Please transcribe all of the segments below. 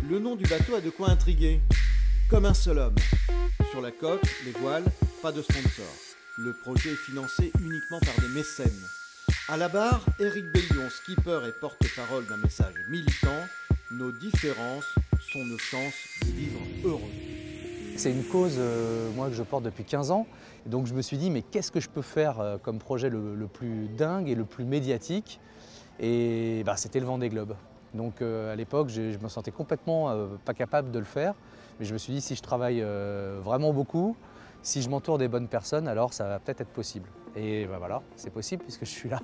Le nom du bateau a de quoi intriguer. Comme un seul homme. Sur la coque, les voiles, pas de sponsor. Le projet est financé uniquement par des mécènes. À la barre, Éric Bellion, skipper et porte-parole d'un message militant. Nos différences sont nos chances de vivre heureux. C'est une cause moi, que je porte depuis 15 ans. Et donc je me suis dit, mais qu'est-ce que je peux faire comme projet le plus dingue et le plus médiatique? Et c'était le Vendée Globe. Donc à l'époque, je me sentais complètement pas capable de le faire. Mais je me suis dit, si je travaille vraiment beaucoup, si je m'entoure des bonnes personnes, alors ça va peut-être être possible. Et voilà, c'est possible puisque je suis là.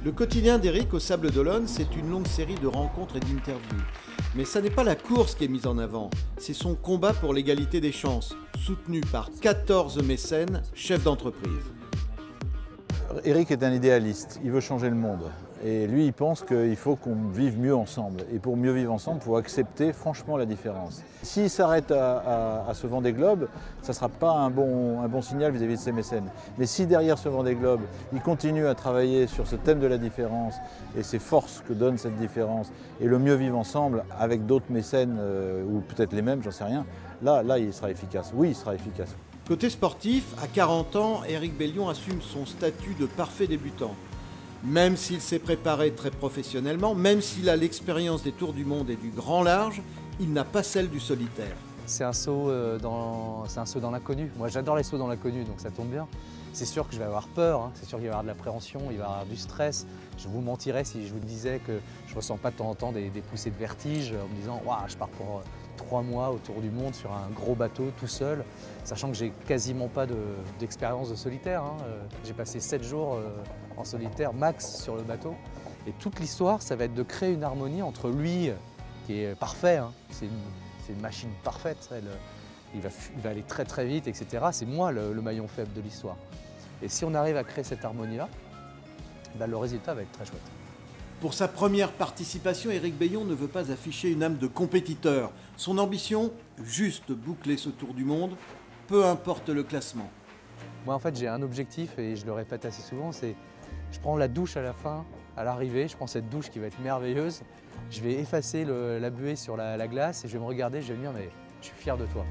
Le quotidien d'Éric au Sables d'Olonne, c'est une longue série de rencontres et d'interviews. Mais ça n'est pas la course qui est mise en avant, c'est son combat pour l'égalité des chances, soutenu par 14 mécènes, chefs d'entreprise. Éric est un idéaliste, il veut changer le monde. Et lui, il pense qu'il faut qu'on vive mieux ensemble. Et pour mieux vivre ensemble, il faut accepter franchement la différence. S'il s'arrête à ce Vendée Globe, ça ne sera pas un bon signal vis-à-vis de ses mécènes. Mais si derrière ce Vendée Globe, il continue à travailler sur ce thème de la différence et ces forces que donne cette différence, et le mieux vivre ensemble avec d'autres mécènes, ou peut-être les mêmes, j'en sais rien, là, il sera efficace. Oui, il sera efficace. Côté sportif, à 40 ans, Éric Bellion assume son statut de parfait débutant. Même s'il s'est préparé très professionnellement, même s'il a l'expérience des tours du monde et du grand large, il n'a pas celle du solitaire. C'est un saut dans l'inconnu. Moi j'adore les sauts dans l'inconnu, donc ça tombe bien. C'est sûr que je vais avoir peur, hein. C'est sûr qu'il va y avoir de l'appréhension, il va y avoir du stress. Je vous mentirais si je vous disais que je ne ressens pas de temps en temps des poussées de vertige en me disant waouh, je pars pour 3 mois autour du monde sur un gros bateau tout seul, sachant que j'ai quasiment pas d'expérience de solitaire, hein. J'ai passé 7 jours en solitaire max sur le bateau. Et toute l'histoire, ça va être de créer une harmonie entre lui, qui est parfait, hein. C'est une machine parfaite, il va aller très très vite, etc. C'est moi le maillon faible de l'histoire. Et si on arrive à créer cette harmonie-là, le résultat va être très chouette. Pour sa première participation, Éric Bellion ne veut pas afficher une âme de compétiteur. Son ambition, juste boucler ce tour du monde, peu importe le classement. Moi en fait j'ai un objectif et je le répète assez souvent, c'est je prends la douche à la fin, à l'arrivée, je prends cette douche qui va être merveilleuse, je vais effacer la buée sur la glace et je vais me regarder, je vais me dire mais je suis fier de toi.